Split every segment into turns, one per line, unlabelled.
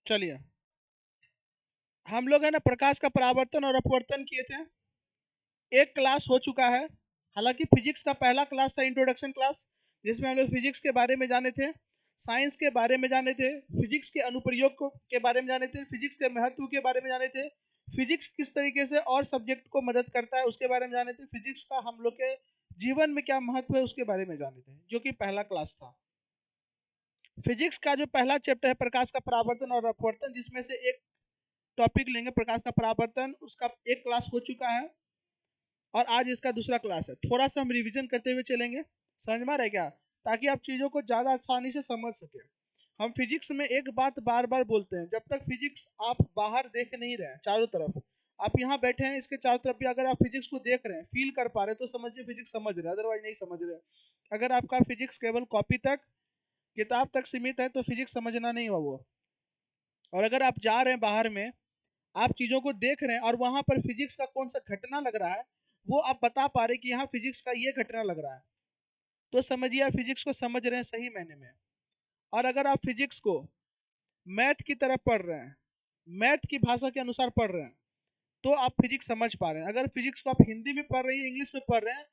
चलिए, हम लोग है ना प्रकाश का परावर्तन और अपवर्तन किए थे। एक क्लास हो चुका है। हालांकि फिजिक्स का पहला क्लास था इंट्रोडक्शन क्लास, जिसमें हम लोग फिजिक्स के बारे में जाने थे, साइंस के बारे में जाने थे, फिजिक्स के अनुप्रयोग के बारे में जाने थे, फिजिक्स के महत्व के बारे में जाने थे, फिजिक्स किस तरीके से और सब्जेक्ट को मदद करता है उसके बारे में जाने थे, फिजिक्स का हम लोग के जीवन में क्या महत्व है उसके बारे में जाने थे, जो कि पहला क्लास था। फिजिक्स का जो पहला चैप्टर है प्रकाश का परावर्तन और अपवर्तन, जिसमें से एक टॉपिक लेंगे प्रकाश का परावर्तन, उसका एक क्लास हो चुका है और आज इसका दूसरा क्लास है। थोड़ा सा हम रिवीजन करते हुए चलेंगे, समझ में आ रहा है क्या, ताकि आप चीज़ों को ज़्यादा आसानी से समझ सके। हम फिजिक्स में एक बात बार बार बोलते हैं, जब तक फिजिक्स आप बाहर देख नहीं रहे हैं चारों तरफ, आप यहाँ बैठे हैं इसके चारों तरफ भी अगर आप फिजिक्स को देख रहे हैं, फील कर पा रहे हैं, तो समझिए फिजिक्स समझ रहे हैं, अदरवाइज नहीं समझ रहे। अगर आपका फिजिक्स केवल कॉपी तक, किताब तक सीमित है, तो फिजिक्स समझना नहीं हुआ वो। और अगर आप जा रहे हैं बाहर में, आप चीज़ों को देख रहे हैं और वहां पर फिजिक्स का कौन सा घटना लग रहा है, वो आप बता पा रहे हैं कि यहाँ फिजिक्स का ये घटना लग रहा है, तो समझिए आप फिजिक्स को समझ रहे हैं सही मायने में। और अगर आप फिजिक्स को मैथ की तरफ पढ़ रहे हैं, मैथ की भाषा के अनुसार पढ़ रहे हैं, तो आप फिजिक्स समझ पा रहे हैं। अगर फिजिक्स को आप हिंदी में पढ़ रहे हैं, इंग्लिश में पढ़ रहे हैं,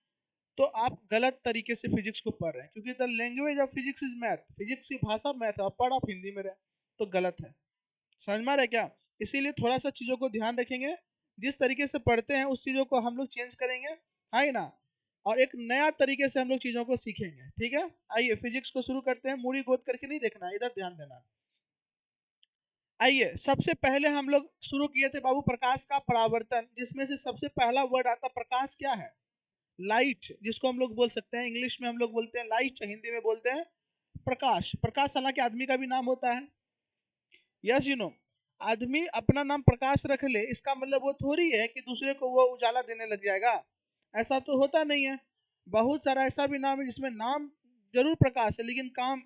तो आप गलत तरीके से फिजिक्स को पढ़ रहे हैं, क्योंकि the language of physics is math, physics की भाषा मैथ है और पढ़ आप हिंदी में रहे, तो गलत है। समझ में आ रहा है क्या? इसीलिए थोड़ा सा चीज़ों को ध्यान रखेंगे, जिस तरीके से पढ़ते हैं उस चीज़ों को हम लोग चेंज करेंगे, है ना। और एक नया तरीके से हम लोग चीज़ों को सीखेंगे, ठीक है। आइए फिजिक्स को शुरू करते हैं, मूड़ी गोद करके नहीं देखना है, इधर ध्यान देना। आइए, सबसे पहले हम लोग शुरू किए थे बाबू प्रकाश का परावर्तन, जिसमें से सबसे पहला वर्ड आता प्रकाश क्या है? लाइट, जिसको हम लोग बोल सकते हैं, इंग्लिश में हम लोग बोलते हैं लाइट, हिंदी में बोलते हैं प्रकाश। प्रकाश हालांकि आदमी का भी नाम होता है, यस यू नो। आदमी अपना नाम प्रकाश रख ले, इसका मतलब वो थोड़ी है कि दूसरे को वो उजाला देने लग जाएगा, ऐसा तो होता नहीं है। बहुत सारा ऐसा भी नाम है जिसमें नाम जरूर प्रकाश है, लेकिन काम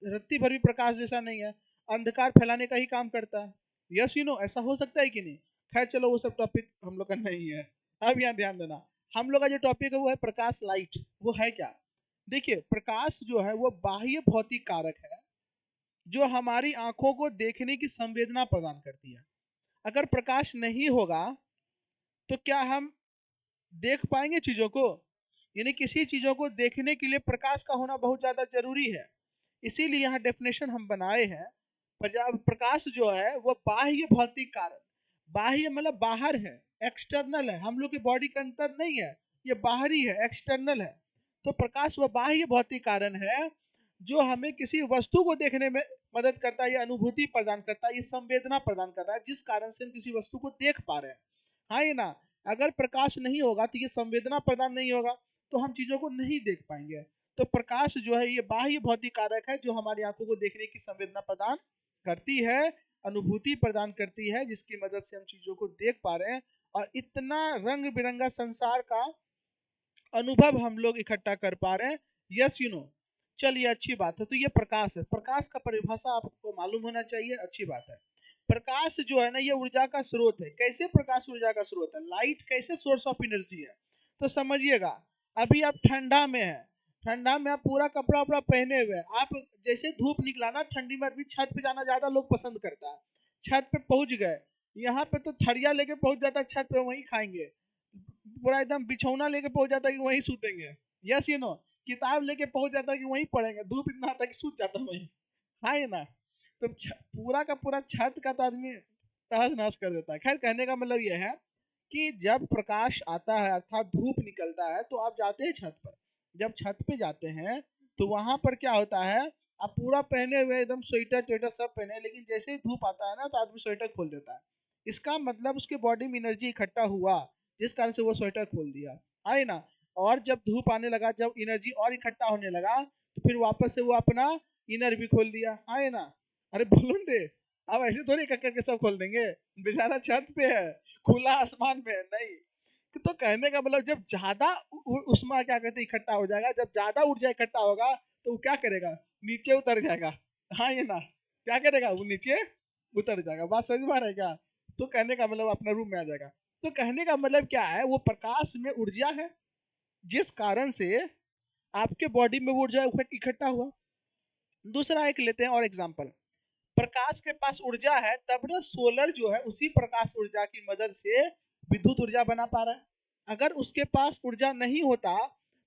रत्ती भर भी प्रकाश जैसा नहीं है, अंधकार फैलाने का ही काम करता है। यस यू नो, ऐसा हो सकता है कि नहीं? खैर चलो, वो सब टॉपिक हम लोग का नहीं है। अब यहाँ ध्यान देना, हम लोग का जो टॉपिक है वो है प्रकाश, लाइट। वो है क्या? देखिए, प्रकाश जो है वो बाह्य भौतिक कारक है, जो हमारी आंखों को देखने की संवेदना प्रदान करती है। अगर प्रकाश नहीं होगा तो क्या हम देख पाएंगे चीजों को? यानी किसी चीजों को देखने के लिए प्रकाश का होना बहुत ज्यादा जरूरी है। इसीलिए यहाँ डेफिनेशन हम बनाए हैं, प्रकाश जो है वो बाह्य भौतिक कारक, बाह्य मतलब बाहर है, एक्सटर्नल है, हम लोग की बॉडी के अंदर नहीं है, ये बाहरी है, एक्सटर्नल है। तो प्रकाश वह बाह्य भौतिक कारण है जो हमें किसी वस्तु को देखने में मदद करता है, ये अनुभूति प्रदान करता है, ये संवेदना प्रदान कर रहा है, जिस कारण से हम किसी वस्तु को देख पा रहे हैं, हाँ ये ना। अगर प्रकाश नहीं होगा तो ये संवेदना प्रदान नहीं होगा, तो हम चीजों को नहीं देख पाएंगे। तो प्रकाश जो है ये बाह्य भौतिक कारक है, जो हमारी आंखों को देखने की संवेदना प्रदान करती है, अनुभूति प्रदान करती है, जिसकी मदद से हम चीजों को देख पा रहे हैं और इतना रंग बिरंगा संसार का अनुभव हम लोग इकट्ठा कर पा रहे हैं। Yes you know. चलिए, अच्छी बात है। तो ये प्रकाश है, प्रकाश का परिभाषा आपको मालूम होना चाहिए, अच्छी बात है। प्रकाश जो है ना, ये ऊर्जा का स्रोत है। कैसे प्रकाश ऊर्जा का स्रोत है? लाइट कैसे सोर्स ऑफ एनर्जी है? तो समझिएगा, अभी आप ठंडा में है, ठंडा में आप पूरा कपड़ा वपड़ा पहने हुए हैं, आप जैसे धूप निकला ना, ठंडी में आदमी छत पे जाना ज्यादा लोग पसंद करता है। छत पे पहुंच गए, यहाँ पे तो थरिया लेके पहुंच जाता है छत पे, वहीं खाएंगे, पूरा एकदम बिछौना लेके पहुंच जाता है कि वहीं सूतेंगे। Yes you know. किताब लेके पहुंच जाता है कि वहीं पढ़ेंगे, धूप इतना आता है कि सूत जाता है वहीं, हाँ ये ना। तो पूरा का पूरा छत का तो आदमी तहस नहस कर देता है। खैर, कहने का मतलब यह है कि जब प्रकाश आता है अर्थात धूप निकलता है, तो आप जाते हैं छत पर। जब छत पे जाते हैं तो वहां पर क्या होता है, आप पूरा पहने हुए एकदम स्वेटर ट्वेटर सब पहने, लेकिन जैसे ही धूप आता है ना, तो आदमी स्वेटर खोल देता है। इसका मतलब उसके बॉडी में एनर्जी इकट्ठा हुआ, जिस कारण से वो स्वेटर खोल दिया, आए ना। और जब धूप आने लगा, जब एनर्जी और इकट्ठा होने लगा, तो फिर वापस से वो अपना इनर भी खोल दिया, आए ना। अरे बोलून दे, अब ऐसे थोड़ी कर करके सब खोल देंगे, बेचारा छत पे है, खुला आसमान में है, नहीं। तो कहने का मतलब, जब ज्यादा उष्मा क्या कहते हैं इकट्ठा हो जाएगा, जब ज्यादा ऊर्जा इकट्ठा होगा, तो वो क्या करेगा? नीचे उतर जाएगा, हाँ ये ना। क्या करेगा? वो नीचे उतर जाएगा। बात समझ में आ रहा है क्या? तो कहने का मतलब अपना रूम में आ जाएगा। तो कहने का मतलब क्या है, वो प्रकाश में ऊर्जा है, जिस कारण से आपके बॉडी में वो ऊर्जा इकट्ठा हुआ। दूसरा एक लेते हैं और एग्जांपल, प्रकाश के पास ऊर्जा है तब ना सोलर जो है उसी प्रकाश ऊर्जा की मदद से विद्युत ऊर्जा बना पा रहा है। अगर उसके पास ऊर्जा नहीं होता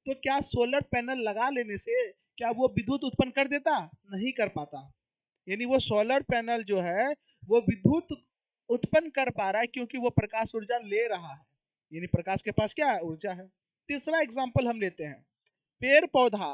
तो क्या सोलर पैनल लगा लेने से क्या वो विद्युत उत्पन्न कर देता? नहीं कर पाता। यानी वो सोलर पैनल जो है वो विद्युत उत्पन्न कर पा रहा है क्योंकि वो प्रकाश ऊर्जा ले रहा है, यानी प्रकाश के पास क्या है? ऊर्जा है। तीसरा एग्जाम्पल हम लेते हैं, पेड़ पौधा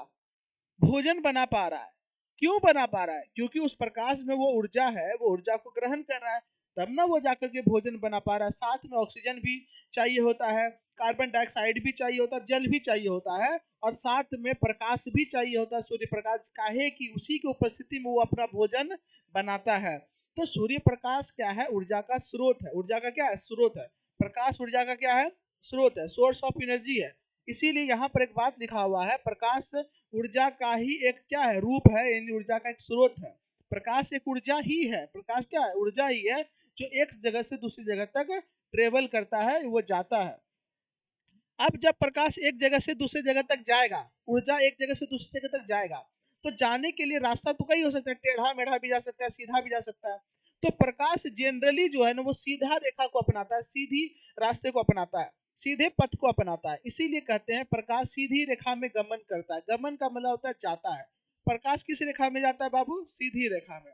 भोजन बना पा रहा है। क्यों बना पा रहा है? क्योंकि उस प्रकाश में वो ऊर्जा है, वो ऊर्जा को ग्रहण कर रहा है, तब ना वो जाकर के भोजन बना पा रहा है। साथ में ऑक्सीजन भी चाहिए होता है, कार्बन डाइऑक्साइड भी चाहिए होता है, जल भी चाहिए होता है, और साथ में प्रकाश भी चाहिए होता है, सूर्य प्रकाश। काहे कि उसी की उपस्थिति में वो अपना भोजन बनाता है। तो सूर्य प्रकाश क्या है? ऊर्जा का स्रोत है। ऊर्जा का क्या है? स्रोत है। प्रकाश ऊर्जा का क्या है? स्रोत है, सोर्स ऑफ एनर्जी है। इसीलिए यहाँ पर एक बात लिखा हुआ है, प्रकाश ऊर्जा का ही एक क्या है? रूप है, यानी ऊर्जा का एक स्रोत है। प्रकाश एक ऊर्जा ही है। प्रकाश क्या है? ऊर्जा ही है जो एक जगह से दूसरी जगह तक ट्रेवल करता है, वो जाता है। अब जब प्रकाश एक जगह से दूसरी जगह तक जाएगा, ऊर्जा एक जगह से दूसरी जगह तक जाएगा, तो जाने के लिए रास्ता तो कई हो सकता है, टेढ़ा मेढ़ा भी जा सकता है, सीधा भी जा सकता है। तो प्रकाश जनरली जो है ना वो सीधा रेखा को अपनाता है, सीधी रास्ते को अपनाता है, सीधे पथ को अपनाता है। इसीलिए कहते हैं प्रकाश सीधी रेखा में गमन करता है। गमन का मतलब होता है जाता है। प्रकाश किस रेखा में जाता है बाबू? सीधी रेखा में।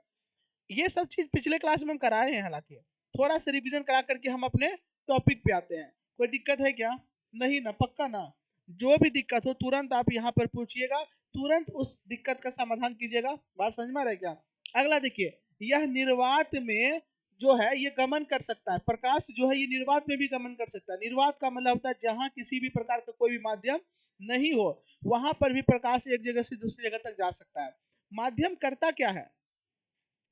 ये सब चीज पिछले क्लास में हम कराए हैं, हालांकि थोड़ा सा रिवीजन करा करके हम अपने टॉपिक पे आते हैं। कोई दिक्कत है क्या? नहीं ना? पक्का ना? जो भी दिक्कत हो तुरंत आप यहाँ पर पूछिएगा, तुरंत उस दिक्कत का समाधान कीजिएगा। बात समझ में आ रहा है क्या? अगला देखिए, यह निर्वात में जो है ये गमन कर सकता है। प्रकाश जो है ये निर्वात में भी गमन कर सकता है। निर्वात का मतलब होता है जहां किसी भी प्रकार का कोई भी माध्यम नहीं हो, वहां पर भी प्रकाश एक जगह से दूसरी जगह तक जा सकता है। माध्यम करता क्या है?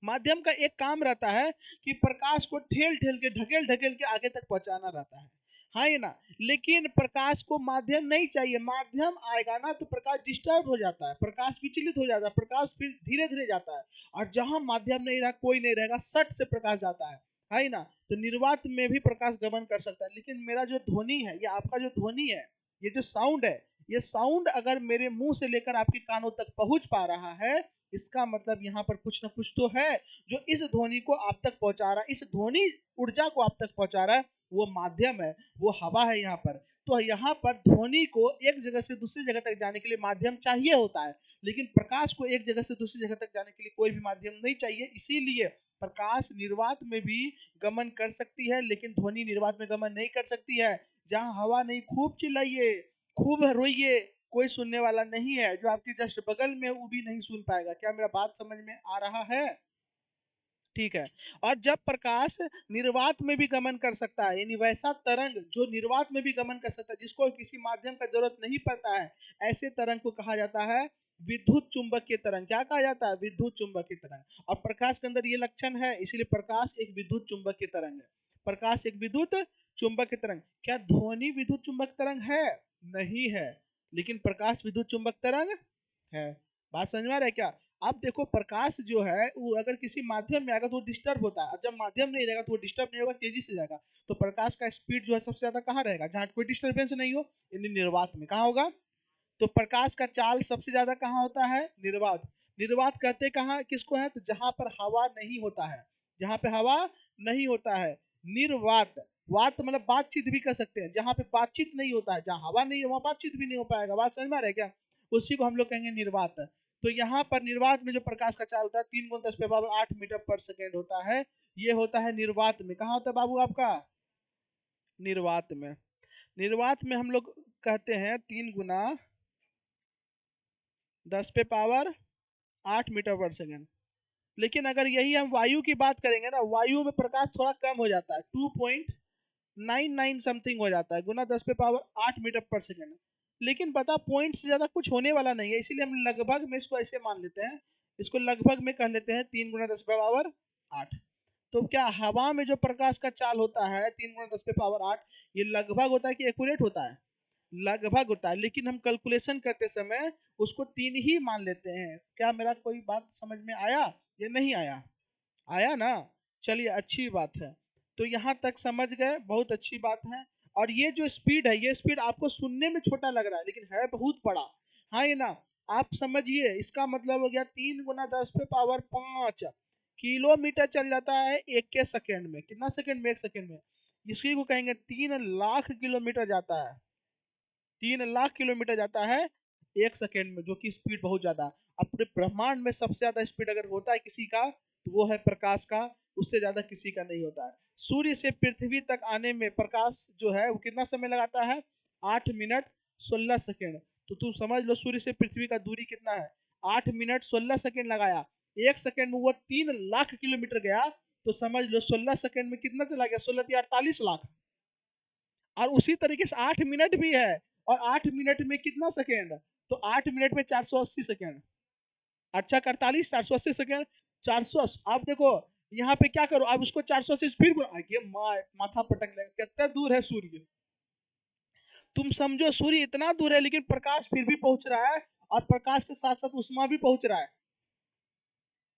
माध्यम का एक काम रहता है कि प्रकाश को ठेल ठेल के, ढकेल ढकेल के आगे तक पहुंचाना रहता है। हाँ ये ना? लेकिन प्रकाश को माध्यम नहीं चाहिए। माध्यम आएगा ना तो प्रकाश डिस्टर्ब हो जाता है, प्रकाश विचलित हो जाता है, प्रकाश फिर धीरे धीरे जाता है। और जहां माध्यम नहीं रहा, कोई नहीं रहेगा, सट से प्रकाश जाता है। है ना? तो निर्वात में भी प्रकाश गमन कर सकता है। लेकिन मेरा जो ध्वनि है, या आपका जो ध्वनि है, ये जो साउंड है, ये साउंड अगर मेरे मुंह से लेकर आपके कानों तक पहुंच पा रहा है, इसका मतलब यहाँ पर कुछ ना कुछ तो है जो इस ध्वनि को आप तक पहुंचा रहा है, इस ध्वनि ऊर्जा को आप तक पहुंचा रहा है। वो माध्यम है, वो हवा है यहाँ पर। तो यहाँ पर ध्वनि को एक जगह से दूसरी जगह तक जाने के लिए माध्यम चाहिए होता है, लेकिन प्रकाश को एक जगह से दूसरी जगह तक जाने के लिए कोई भी माध्यम नहीं चाहिए। इसीलिए प्रकाश निर्वात में भी गमन कर सकती है, लेकिन ध्वनि निर्वात में गमन नहीं कर सकती है। जहाँ हवा नहीं, खूब चिल्लाइए, खूब रोइए, कोई सुनने वाला नहीं है। जो आपके जस्ट बगल में वो भी नहीं सुन पाएगा। क्या मेरा बात समझ में आ रहा है? ठीक है। और जब प्रकाश निर्वात में भी गमन कर सकता है, यानी वैसा तरंग जो निर्वात में भी गमन कर सकता है, जिसको किसी माध्यम का जरूरत नहीं पड़ता है, ऐसे तरंग को कहा जाता है विद्युत चुंबकीय तरंग। क्या कहा जाता है? विद्युत चुंबकीय तरंग। और प्रकाश के अंदर ये लक्षण है, इसलिए प्रकाश एक विद्युत चुंबकीय तरंग है। प्रकाश एक विद्युत चुंबकीय तरंग। क्या ध्वनि विद्युत चुंबक तरंग है? नहीं है। लेकिन प्रकाश विद्युत चुंबक तरंग है। बात समझ में आ रहा है क्या? अब देखो, प्रकाश जो है वो अगर किसी माध्यम में आएगा तो वो डिस्टर्ब होता है, और जब माध्यम नहीं रहेगा तो वो डिस्टर्ब नहीं होगा, तेजी से जाएगा। तो प्रकाश का स्पीड जो है सबसे ज्यादा कहाँ रहेगा? जहाँ कोई डिस्टर्बेंस नहीं हो, यानी निर्वात में। कहाँ होगा? तो प्रकाश का चाल सबसे ज्यादा कहाँ होता है? निर्वात। निर्वात कहते कहाँ किसको है? तो जहां पर हवा नहीं होता है, जहां पे हवा नहीं होता है, निर्वात। वात मतलब बातचीत भी कर सकते हैं। जहां पे बातचीत नहीं होता है, जहां हवा नहीं है, वहां बातचीत भी नहीं हो पाएगा। बात समझ में आ रहा है क्या? उसी को हम लोग कहेंगे निर्वात। तो यहाँ पर निर्वात में जो प्रकाश का चाल होता है 3 × 10⁻8 मीटर पर सेकेंड होता है। ये होता है निर्वात में। कहाँ होता है बाबू आपका? निर्वात में। निर्वात में हम लोग कहते हैं 3 × 10⁻8 मीटर पर सेकेंड। लेकिन अगर यही हम वायु की बात करेंगे ना, वायु में प्रकाश थोड़ा कम हो जाता है, 2.99 समथिंग हो जाता है, × 10⁻8 मीटर पर सेकेंड। लेकिन पता पॉइंट से ज्यादा कुछ होने वाला नहीं है, इसीलिए हम लगभग में इसको ऐसे मान लेते हैं, इसको लगभग में कह लेते हैं 3 × 10⁻8। तो क्या हवा में जो प्रकाश का चाल होता है 3 × 10⁻8, ये लगभग होता है कि एक्यूरेट होता है? लगभग होता है। लेकिन हम कैलकुलेशन करते समय उसको 3 ही मान लेते हैं। क्या मेरा कोई बात समझ में आया? ये नहीं आया? आया ना? चलिए, अच्छी बात है। तो यहाँ तक समझ गए, बहुत अच्छी बात है। और ये जो स्पीड है, ये स्पीड आपको सुनने में छोटा लग रहा है, लेकिन है बहुत बड़ा। हाँ ये ना? आप समझिए, इसका मतलब हो गया 3 × 10⁵ किलोमीटर चल जाता है एक के सेकंड में। कितना सेकंड में? 1 सेकंड में। इसी को कहेंगे 3 लाख किलोमीटर जाता है। 3 लाख किलोमीटर जाता है 1 सेकंड में, जो कि स्पीड बहुत ज्यादा। अब पूरे ब्रह्मांड में सबसे ज्यादा स्पीड अगर होता है किसी का तो वो है प्रकाश का, उससे ज्यादा किसी का नहीं होता है। सूर्य से पृथ्वी तक आने में प्रकाश जो है वो कितना समय लगाता है? 8 मिनट 16 सेकेंड। तो तुम समझ लो सूर्य से पृथ्वी का दूरी कितना है। 8 मिनट 16 सेकेंड लगाया, 1 सेकंड में वो 3 लाख किलोमीटर गया। तो समझ लो 16 सेकेंड में कितना चला गया? 16 48 लाख। और उसी तरीके से 8 मिनट भी है, और 8 मिनट में कितना सेकेंड? तो 8 मिनट में 480 सेकेंड। अच्छा 48 480 सेकेंड। 480, आप देखो यहाँ पे क्या करो, आप उसको 480 फिर ये माथा पटक लेगा, कितना दूर है सूर्य। तुम समझो सूर्य इतना दूर है लेकिन प्रकाश फिर भी पहुंच रहा है, और प्रकाश के साथ साथ उष्मा भी पहुंच रहा है।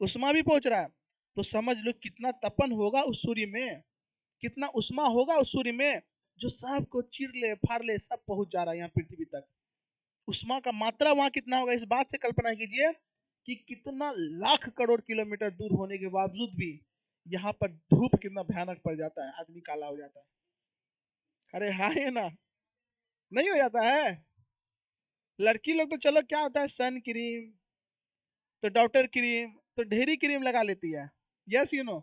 उष्मा भी पहुंच रहा है। तो समझ लो कितना तपन होगा उस सूर्य में, कितना उष्मा होगा उस सूर्य में, जो सबको चीर ले फाड़ ले, सब पहुंच जा रहा है यहाँ पृथ्वी तक। उष्मा का मात्रा वहां कितना होगा, इस बात से कल्पना कीजिए कि कितना लाख करोड़ किलोमीटर दूर होने के बावजूद भी यहाँ पर धूप कितना भयानक पड़ जाता है, आदमी काला हो जाता है। अरे हाँ है ना, नहीं हो जाता है? लड़की लोग तो चलो क्या होता है, सन क्रीम, तो डॉक्टर क्रीम, तो ढेरी क्रीम लगा लेती है। Yes you know,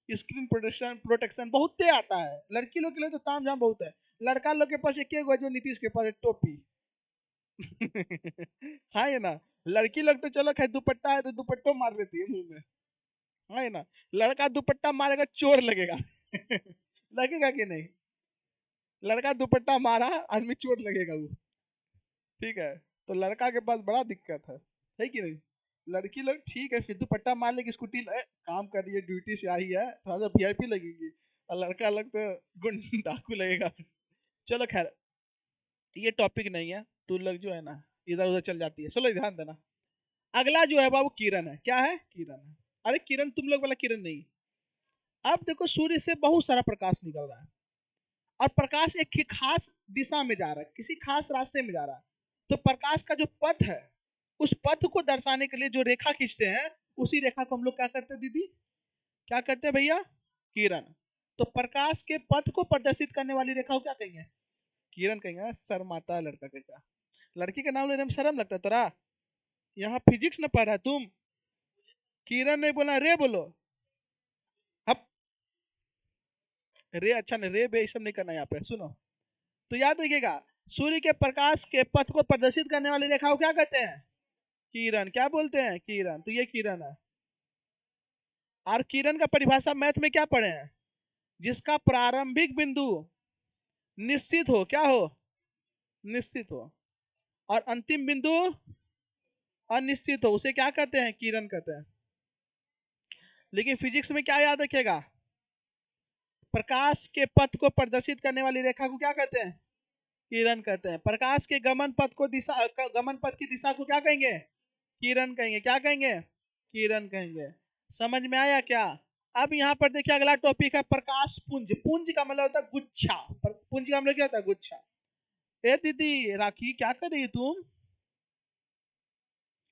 screen protection protection बहुत आता है। लड़की लोग के लिए तो ताम झाम बहुत है। लड़का लोग के पास एक है जो नीतीश के पास है, टोपी। हाँ ये ना, लड़की लोग तो चलो खैर दुपट्टा है तो दुपट्टो मार लेती है मुंह में। हाँ ये ना, लड़का दुपट्टा मारेगा चोर लगेगा। लगेगा कि नहीं? लड़का दुपट्टा मारा आदमी चोर लगेगा वो। ठीक है, तो लड़का के पास बड़ा दिक्कत है कि नहीं? लड़की लोग ठीक है फिर दुपट्टा मार लेगी, स्कूटी काम कर रही है, ड्यूटी से आई है, थोड़ा सा वीआईपी लगेगी। और लड़का लोग तो गुंड डाकू लगेगा। चलो खैर, ये टॉपिक नहीं है। तू लोग जो है ना इधर उधर चल जाती है, चलो ध्यान देना। अगला जो है बाबू किरण है। क्या है? किरण है। अरे किरण तुम लोग वाला किरण नहीं। अब देखो सूर्य से बहुत सारा प्रकाश निकल रहा है, और प्रकाश एक खास दिशा में जा रहा है, किसी खास रास्ते में जा रहा है। तो प्रकाश का जो पथ है, उस पथ को दर्शाने के लिए जो रेखा खींचते हैं, उसी रेखा को हम लोग क्या करते हैं दीदी? क्या कहते हैं भैया? किरण। तो प्रकाश के पथ को प्रदर्शित करने वाली रेखा को क्या कहेंगे? किरण कहेंगे। शर्माता है लड़का के क्या? लड़की का नाम लेने में शर्म लगता है तोरा? यहाँ फिजिक्स न पढ़ रहा है तुम? किरण नहीं बोला, रे बोलो। अब रे अच्छा नहीं, रे बे सब नहीं करना यहाँ पे, सुनो। तो याद रखिएगा, सूर्य के प्रकाश के पथ को प्रदर्शित करने वाली रेखा को क्या कहते हैं? किरण। क्या बोलते हैं? किरण। तो ये किरण है। और किरण का परिभाषा मैथ में क्या पढ़े हैं? जिसका प्रारंभिक बिंदु निश्चित हो, क्या हो? निश्चित हो, और अंतिम बिंदु अनिश्चित हो, उसे क्या कहते हैं? किरण कहते हैं। लेकिन फिजिक्स में क्या याद रखेगा? प्रकाश के पथ को प्रदर्शित करने वाली रेखा को क्या कहते हैं? किरण कहते हैं। प्रकाश के गमन पथ को दिशा, गमन पथ की दिशा को क्या कहेंगे? किरण कहेंगे। क्या कहेंगे? किरण कहेंगे। समझ में आया क्या? अब यहाँ पर देखिए अगला टॉपिक है प्रकाश पुंज। पुंज का मतलब होता है गुच्छा। पुंज का मतलब क्या होता है? गुच्छा। ए दीदी राखी क्या कर रही है तुम?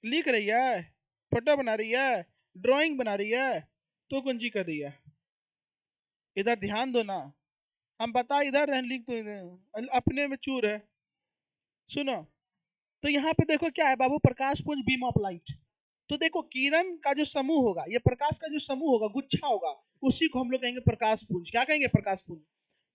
लिख रही है, फोटो बना रही है, ड्राइंग बना रही है, तो कुंजी कर रही है? इधर ध्यान दो ना। हम बता इधर रह, लिख तो इधर, अपने में चूर है। सुनो, तो यहाँ पे देखो क्या है बाबू, प्रकाश पुंज बीम ऑफ लाइट। तो देखो किरण का जो समूह होगा, ये प्रकाश का जो समूह होगा, गुच्छा होगा, उसी को हम लोग कहेंगे प्रकाश पुंज। क्या कहेंगे? प्रकाश पुंज।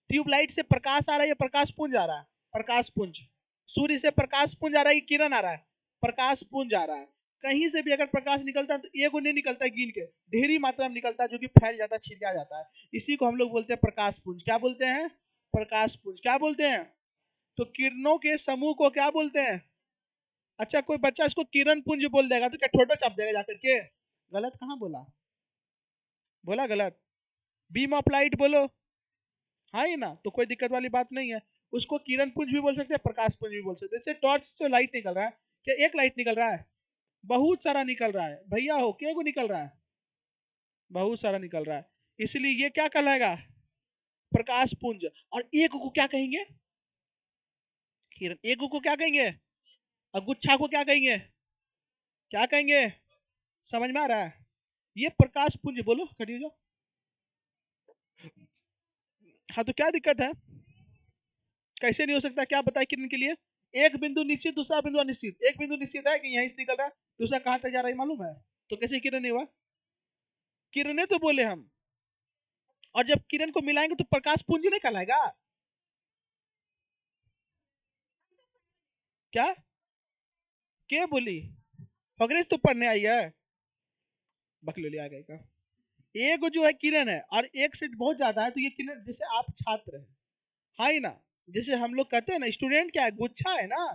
ट्यूबलाइट से प्रकाश आ रहा है, ये प्रकाश पुंज आ रहा है, प्रकाश पुंज। सूर्य से प्रकाश पुंज आ रहा है, किरण आ रहा है, प्रकाश पुंज आ रहा है। कहीं से भी अगर प्रकाश निकलता है तो एक नहीं निकलता है गिन के, ढेरी मात्रा में निकलता है, जो कि फैल जाता है, छिड़का जाता है। इसी को हम लोग बोलते हैं प्रकाश पुंज। क्या बोलते हैं? प्रकाश पुंज। क्या बोलते हैं? तो किरणों के समूह को क्या बोलते हैं? अच्छा कोई बच्चा इसको किरण पुंज बोल देगा तो क्या ठोटो चाप देगा जाकर के? गलत कहाँ बोला? बोला गलत? बीम ऑफ लाइट बोलो। हाँ ही ना, तो कोई दिक्कत वाली बात नहीं है। उसको किरण पुंज भी बोल सकते हैं, प्रकाश पुंज भी बोल सकते हैं। जैसे टॉर्च से लाइट निकल रहा है, क्या एक लाइट निकल रहा है? बहुत सारा निकल रहा है भैया, हो क्या को निकल रहा है? बहुत सारा निकल रहा है। इसलिए ये क्या कहलाएगा? प्रकाश पुंज। और एक को क्या कहेंगे? किरण। एक को क्या कहेंगे? और गुच्छा को क्या कहेंगे? क्या कहेंगे? समझ में आ रहा है? ये प्रकाश पुंज, बोलो खड़ी हो जाओ। हाँ तो क्या दिक्कत है? कैसे नहीं हो सकता? क्या बताए किरण के लिए? एक बिंदु निश्चित, दूसरा बिंदु अनिश्चित। एक बिंदु निश्चित है कि यहीं से निकल रहा है, दूसरा कहां तक जा रहा है मालूम है? तो कैसे किरण नहीं हुआ? किरणें तो बोले हम, और जब किरण को मिलाएंगे तो प्रकाश पुंज नहीं कहलाएगा? क्या क्या बोली? अंग्रेज तो पढ़ने आई है, बकलोली आ गई का। एक जो है किरण है और एक से बहुत ज्यादा है, तो ये किरण, जैसे आप छात्र हैं, हाँ ही ना, जैसे हम लोग कहते हैं ना स्टूडेंट क्या है, गुच्छा है ना,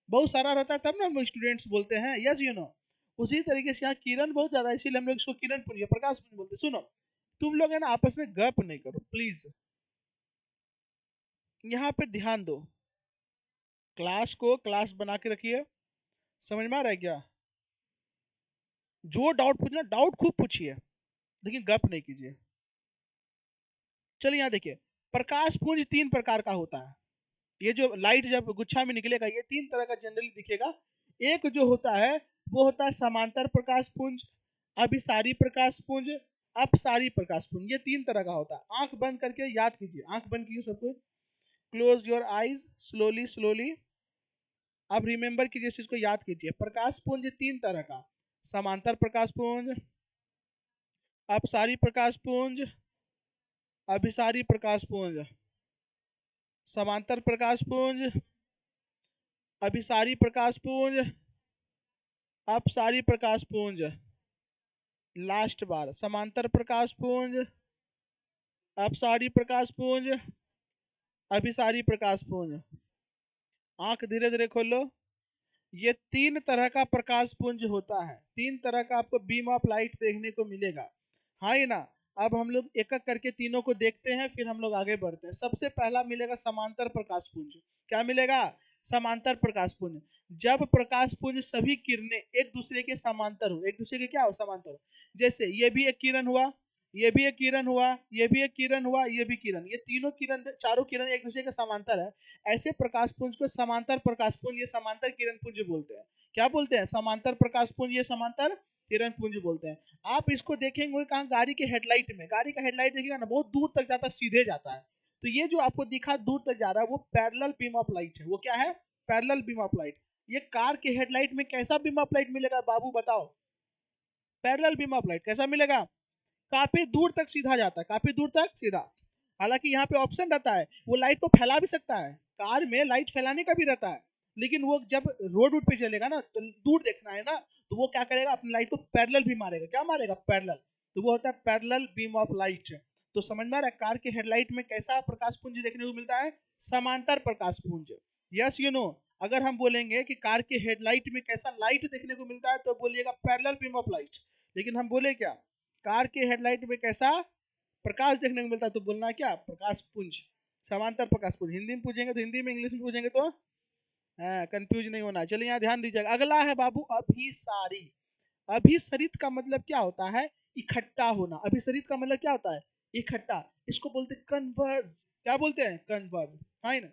बहुत सारा रहता है तब ना हम स्टूडेंट्स बोलते हैं, यस यू नो। उसी तरीके से यहाँ किरण बहुत ज्यादा है, इसीलिए हम लोग इसको किरण पुंज या प्रकाश पुंज बोलते हैं। सुनो, तुम लोग है ना आपस में गप नहीं करो प्लीज, यहाँ पे ध्यान दो। क्लास को क्लास बना के रखिए, समझ में आ रहा है क्या? जो डाउट पूछना डाउट खूब पूछिए, लेकिन गप नहीं कीजिए। चलिए यहाँ देखिए, प्रकाश पुंज तीन प्रकार का होता है। ये जो लाइट जब गुच्छा में निकलेगा ये तीन तरह का जनरली दिखेगा। एक जो होता है वो होता है समांतर प्रकाश पुंज, अभिसारी प्रकाश पुंज, अपसारी प्रकाश पुंज। ये तीन तरह का होता है। आंख बंद करके याद कीजिए, आंख बंद कीजिए सबको, close your eyes slowly slowly. अब रिमेंबर कीजिए, इसको याद कीजिए। प्रकाश पुंज तीन तरह का, समांतर प्रकाश पुंज, अपसारी प्रकाश पुंज, अभिसारी प्रकाश पुंज। समांतर प्रकाश पुंज, अभिसारी प्रकाश पुंज, अपसारी प्रकाश पुंज। लास्ट बार, समांतर प्रकाश पुंज, अपसारी प्रकाश पुंज, अभिसारी प्रकाश पुंज। आंख धीरे धीरे खोलो। ये तीन तरह का प्रकाश पुंज होता है, तीन तरह का आपको बीम ऑफ लाइट देखने को मिलेगा, हाँ ही ना। अब हम लोग एक एक करके तीनों को देखते हैं, फिर हम लोग आगे बढ़ते हैं। सबसे पहला मिलेगा समांतर प्रकाश पुंज। क्या मिलेगा? समांतर प्रकाश पुंज। जब प्रकाश पुंज सभी किरणें एक दूसरे के समांतर हो, एक दूसरे के क्या हो, समांतर हो। जैसे ये भी एक किरण हुआ, ये भी एक किरण हुआ, ये भी एक किरण हुआ, ये भी किरण, ये तीनों किरण, चारों किरण एक दूसरे के समांतर है। ऐसे प्रकाश पुंज को समांतर प्रकाश पुंज, ये समांतर किरण पुंज बोलते हैं। क्या बोलते हैं? समांतर प्रकाश पुंज, ये समांतर किरण पुंज बोलते हैं। आप इसको देखेंगे कहाँ? गाड़ी के हेडलाइट में। गाड़ी का हेडलाइट देखिएगा ना, बहुत दूर तक जाता है, सीधे जाता है। तो ये जो आपको दिखा दूर तक जा रहा है वो पैरेलल बीम ऑफ लाइट है। वो क्या है? Parallel beam of light. ये कार के हेडलाइट में कैसा बीम ऑफ लाइट मिलेगा बाबू बताओ? Parallel beam of light. कैसा मिलेगा? काफी दूर तक सीधा जाता है, काफी दूर तक सीधा। हालांकि यहाँ पे ऑप्शन रहता है, वो लाइट को फैला भी सकता है, कार में लाइट फैलाने का भी रहता है। लेकिन वो जब रोड पे चलेगा ना, तो दूर देखना है ना, तो वो क्या करेगा? अपनी लाइट को पैरेलल भी मारेगा। क्या मारेगा? पैरेलल। तो वो होता है पैरेलल बीम ऑफ लाइट। तो समझ में आ रहा है? कार के हेडलाइट में कैसा प्रकाश पुंज देखने को मिलता है? समांतर प्रकाश पुंज। Yes you know. अगर हम बोलेंगे कि कार के हेडलाइट में कैसा लाइट देखने को मिलता है, तो बोलिएगा पैरेलल बीम ऑफ लाइट। लेकिन हम बोले क्या? कार के हेडलाइट में कैसा प्रकाश देखने को मिलता है, तो बोलना है क्या? प्रकाश पुंज, समांतर प्रकाश पुंज। हिंदी में पूछेंगे तो हिंदी में, इंग्लिश में पूछेंगे तो कंफ्यूज नहीं होना। चलिए यहाँ ध्यान दीजिएगा। अगला है बाबू अभिसारी। अभिसरित का मतलब क्या होता है? इकट्ठा होना। अभिसरित का मतलब क्या होता है? इकट्ठा। इसको बोलते हैं कन्वर्ज। क्या बोलते हैं? कन्वर्ज, है ना।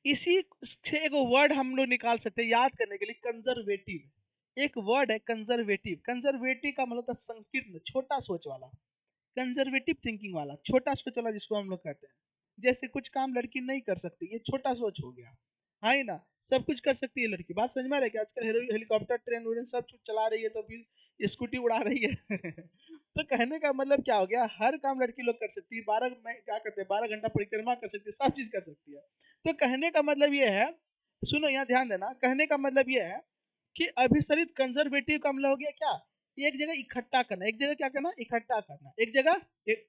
इसी से एक वर्ड हम लोग निकाल सकते हैं याद करने के लिए, कंजर्वेटिव। एक वर्ड है कंजर्वेटिव। कंजर्वेटिव का मतलब संकीर्ण, छोटा सोच वाला। कंजर्वेटिव थिंकिंग वाला, छोटा सोच वाला जिसको हम लोग कहते हैं। जैसे कुछ काम लड़की नहीं कर सकती, ये छोटा सोच हो गया, हाँ ही ना। सब कुछ कर सकती है लड़की। बात समझ में आ रही है कि आजकल हेलीकॉप्टर ट्रेन व्रेन सब कुछ चला रही है, तो फिर स्कूटी उड़ा रही है तो कहने का मतलब क्या हो गया? हर काम लड़की लोग कर सकती है। 12 में क्या करते हैं, 12 घंटा परिक्रमा कर सकती है, सब चीज कर सकती है। तो कहने का मतलब ये है, सुनो यहाँ ध्यान देना, कहने का मतलब ये है कि अभिसरित कंजर्वेटिव का मतलब हो गया क्या? एक जगह इकट्ठा करना। एक जगह क्या करना? इकट्ठा करना। एक जगह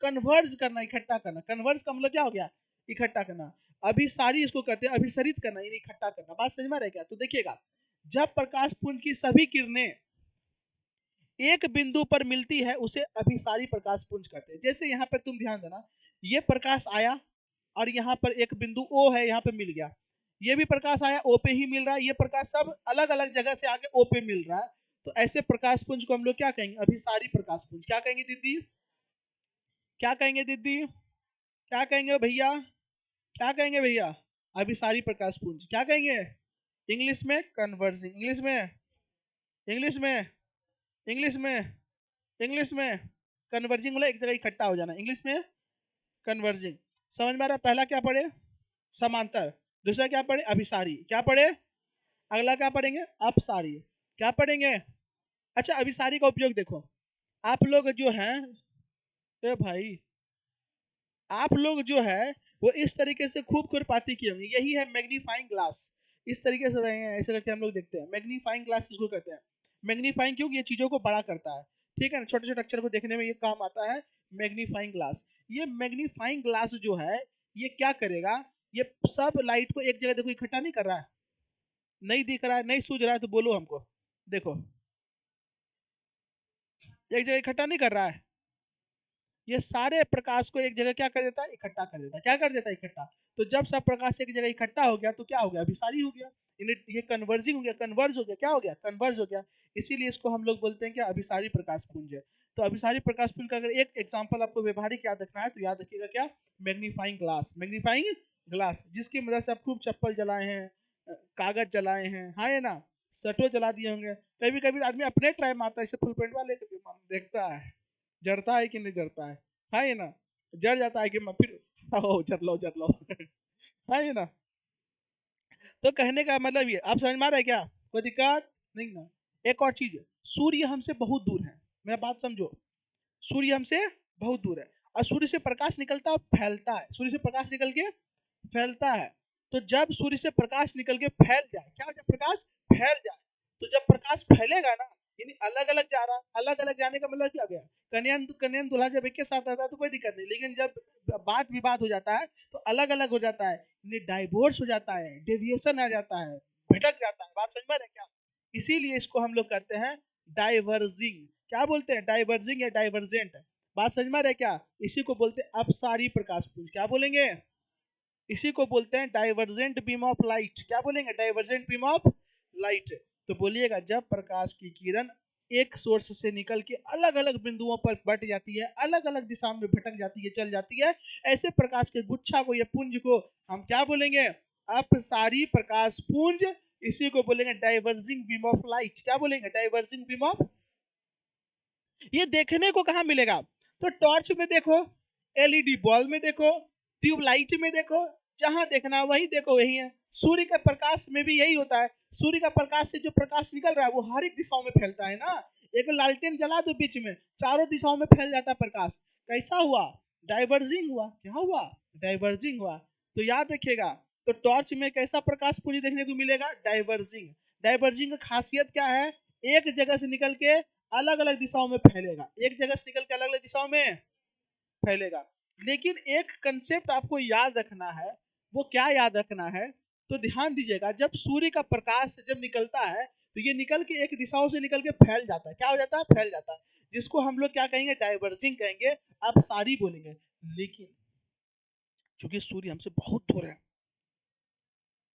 कन्वर्ज करना, इकट्ठा करना। कन्वर्ज का मतलब क्या हो गया? इकट्ठा करना। अभिसारी इसको कहते हैं, अभिसरित करना यानी इकट्ठा करना। बात समझ में आ रहा है क्या? तो देखिएगा, जब प्रकाश पुंज की सभी किरणें एक बिंदु पर मिलती है उसे अभिसारी प्रकाश पुंज कहते हैं। जैसे यहाँ पे तुम ध्यान देना, ये प्रकाश आया और यहाँ पर एक बिंदु O है, यहाँ पे मिल गया। ये भी प्रकाश आया, O पे ही मिल रहा है। ये प्रकाश सब अलग अलग जगह से आके O पे मिल रहा है। तो ऐसे प्रकाश पुंज को हम लोग क्या कहेंगे? अभिसारी प्रकाश पुंज। क्या कहेंगे दीदी? क्या कहेंगे दीदी? क्या कहेंगे भैया? क्या कहेंगे भैया? अभिसारी प्रकाश पुंज। क्या कहेंगे इंग्लिश में? कन्वर्जिंग। इंग्लिश में, इंग्लिश में, इंग्लिश में, इंग्लिश में कन्वर्जिंग मतलब एक जगह इकट्ठा हो जाना, इंग्लिश में कन्वर्जिंग। समझ में आ रहा है? पहला क्या पढ़े? समांतर। दूसरा क्या पढ़े? अभिसारी। क्या पढ़े? अगला क्या पढ़ेंगे? अपसारी। क्या पढ़ेंगे? अच्छा, अभिसारी का उपयोग देखो, आप लोग जो हैं, ए भाई, आप लोग जो है वो इस तरीके से खूब खुरपाती किए होंगे, यही है मैग्नीफाइंग ग्लास। इस तरीके से रहे हैं, ऐसे करके हम लोग देखते हैं, मैग्नीफाइंग ग्लास इसको कहते हैं। मैग्नीफाइंग क्योंकि ये चीजों को बड़ा करता है, ठीक है ना, छोटे छोटे अक्षर को देखने में ये काम आता है मैग्नीफाइंग ग्लास। ये मैग्नीफाइंग ग्लास जो है ये क्या करेगा, ये सब लाइट को एक जगह देखो इकट्ठा नहीं कर रहा है, नहीं दिख रहा है, नहीं सूझ रहा है तो बोलो हमको, देखो एक जगह इकट्ठा नहीं कर रहा है, ये सारे प्रकाश को एक जगह क्या कर देता है? इकट्ठा कर देता है। क्या कर देता है? इकट्ठा। तो जब सब प्रकाश एक जगह इकट्ठा हो गया तो क्या हो गया? अभिसारी हो गया, ये कन्वर्जिंग हो गया, कन्वर्ज हो गया, क्या हो गया? कन्वर्ज हो गया। इसीलिए इसको हम लोग बोलते हैं क्या? अभिसारी प्रकाश पुंज है। तो अभिसारी प्रकाश पुंज का अगर एक एग्जाम्पल आपको व्यवहारिक याद रखना है तो याद रखिएगा क्या? Magnifying glass. मैग्नीफाइंग ग्लास जिसकी मदद से आप खूब चप्पल जलाए हैं, कागज जलाए हैं, हाँ ये ना, सटो जला दिए होंगे। कभी कभी आदमी अपने ट्राई मारता है, इसे फुल पेंट वाले देखता है जड़ता है कि नहीं जड़ता है ये ना, जड़ जाता है कि मैं फिर ओ जर लो है ये ना। तो कहने का मतलब ये आप समझ में आ रहा है क्या? कोई दिक्कत नहीं ना। एक और चीज, सूर्य हमसे बहुत दूर है, मेरा बात समझो, सूर्य हमसे बहुत दूर है और सूर्य से प्रकाश निकलता है और फैलता है, सूर्य से प्रकाश निकल के फैलता है। तो जब सूर्य से प्रकाश निकल के फैल जाए, क्या, जब प्रकाश फैल जाए, तो जब प्रकाश फैलेगा ना, यानी अलग अलग जा रहा है, अलग अलग जाने का मतलब क्या गया? कन्यान कन्यान दूल्हा जब एक के साथ आता है तो कोई दिक्कत नहीं, लेकिन जब बात विवाद हो जाता है तो अलग अलग हो जाता है, यानी डाइवोर्स हो जाता है, डेविएशन आ जाता है, भटक जाता है। बात समझ में आ रहा है क्या? इसीलिए इसको हम लोग कहते हैं डाइवर्जिंग। क्या बोलते हैं? डाइवर्जिंग या डाइवर्जेंट। बात समझ में आ रहा है क्या? इसी को बोलते हैं अपसारी प्रकाश पुंज। क्या बोलेंगे? इसी को बोलते हैं डाइवर्जेंट बीम ऑफ लाइट। क्या बोलेंगे? Divergent beam of light. तो बोलिएगा, जब प्रकाश की किरण एक सोर्स से निकल के अलग अलग बिंदुओं पर बट जाती है, अलग अलग दिशा में भटक जाती है, चल जाती है, ऐसे प्रकाश के गुच्छा को या पुंज को हम क्या बोलेंगे? अपसारी प्रकाश पुंज। इसी को बोलेंगे डाइवर्जिंग बीम ऑफ लाइट। क्या बोलेंगे? Diverging beam of. ये देखने को कहाँ मिलेगा? तो टॉर्च में देखो, एलईडी बल्ब में देखो, ट्यूबलाइट में देखो, जहां देखना वही देखो, वही है। सूर्य के प्रकाश में भी यही होता है, सूर्य का प्रकाश से जो प्रकाश निकल रहा है वो हर एक दिशाओं में फैलता है ना। एक लालटेन जला दो बीच में, चारों दिशाओं में फैल जाता है प्रकाश। कैसा हुआ? डाइवर्जिंग हुआ। क्या हुआ? डाइवर्जिंग हुआ। तो याद रखिएगा, तो टॉर्च में कैसा प्रकाश पूरी देखने को मिलेगा? डाइवर्जिंग। डाइवर्जिंग का खासियत क्या है? एक जगह से निकल के अलग अलग दिशाओं में फैलेगा, एक जगह से निकल के अलग अलग दिशाओं में फैलेगा। लेकिन एक कंसेप्ट आपको याद रखना है, वो क्या याद रखना है? तो ध्यान दीजिएगा, जब सूर्य का प्रकाश जब निकलता है तो ये निकल के एक दिशाओं से निकल के फैल जाता है। क्या हो जाता है? फैल जाता है, जिसको हम लोग क्या कहेंगे? डाइवर्जिंग कहेंगे, आप सारी बोलेंगे। लेकिन चूंकि सूर्य हमसे बहुत दूर है,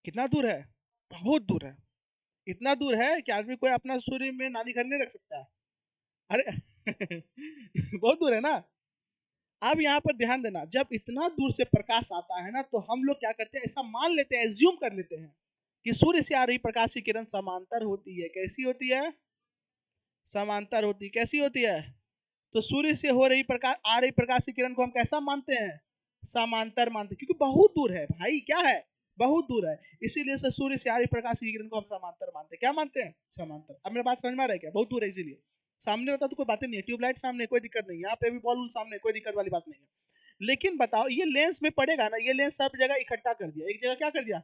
कितना दूर है? बहुत दूर है। इतना दूर है कि आदमी कोई अपना सूर्य में नानी घर नहीं रख सकता है। अरे बहुत दूर है ना। अब यहाँ पर ध्यान देना, जब इतना दूर से प्रकाश आता है ना तो हम लोग क्या करते हैं? ऐसा मान लेते हैं, एज्यूम कर लेते हैं कि सूर्य से आ रही प्रकाश की किरण समांतर होती है। कैसी होती है? समांतर होती। कैसी होती है? तो सूर्य से हो रही प्रकाश, आ रही प्रकाश की किरण को हम कैसा मानते हैं? समांतर मानते हैं, क्योंकि बहुत दूर है भाई। क्या है? बहुत दूर है। इसीलिए से सूर्य से आ रही प्रकाश की किरण को हम समांतर मानते हैं। क्या मानते हैं? समांतर। अब मेरी बात समझ में आ रहा है क्या? बहुत दूर है इसीलिए। सामने होता तो कोई बातें नहीं है, ट्यूबलाइट सामने कोई दिक्कत नहीं है, यहाँ पे भी बॉल सामने कोई दिक्कत वाली बात नहीं है। लेकिन बताओ, ये लेंस में पड़ेगा ना, ये लेंस सब जगह इकट्ठा कर दिया, एक जगह क्या कर दिया?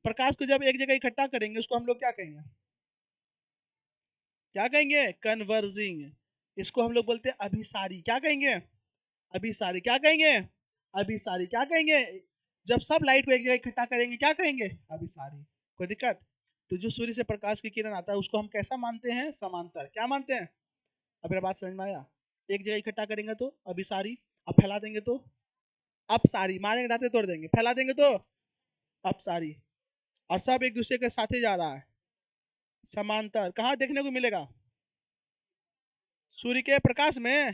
प्रकाश को जब एक जगह इकट्ठा करेंगे उसको हम लोग क्या कहेंगे? क्या कहेंगे? कन्वर्जिंग। इसको हम लोग बोलते हैं अभिसारी। क्या कहेंगे? अभिसारी। क्या कहेंगे? अभिसारी। क्या कहेंगे? जब सब लाइट को एक जगह इकट्ठा करेंगे क्या कहेंगे? अभिसारी। कोई दिक्कत? तो जो सूर्य से प्रकाश की किरण आता है उसको हम कैसा मानते हैं? समांतर। क्या मानते हैं? अब मेरा बात समझ में आया? एक जगह इकट्ठा करेंगे तो अभिसारी, अब फैला देंगे तो अपसारी, मारेंगे दांते तोड़ देंगे, फैला देंगे तो अपसारी। और सब एक दूसरे के साथ ही जा रहा है, समांतर। कहाँ देखने को मिलेगा? सूर्य के प्रकाश में।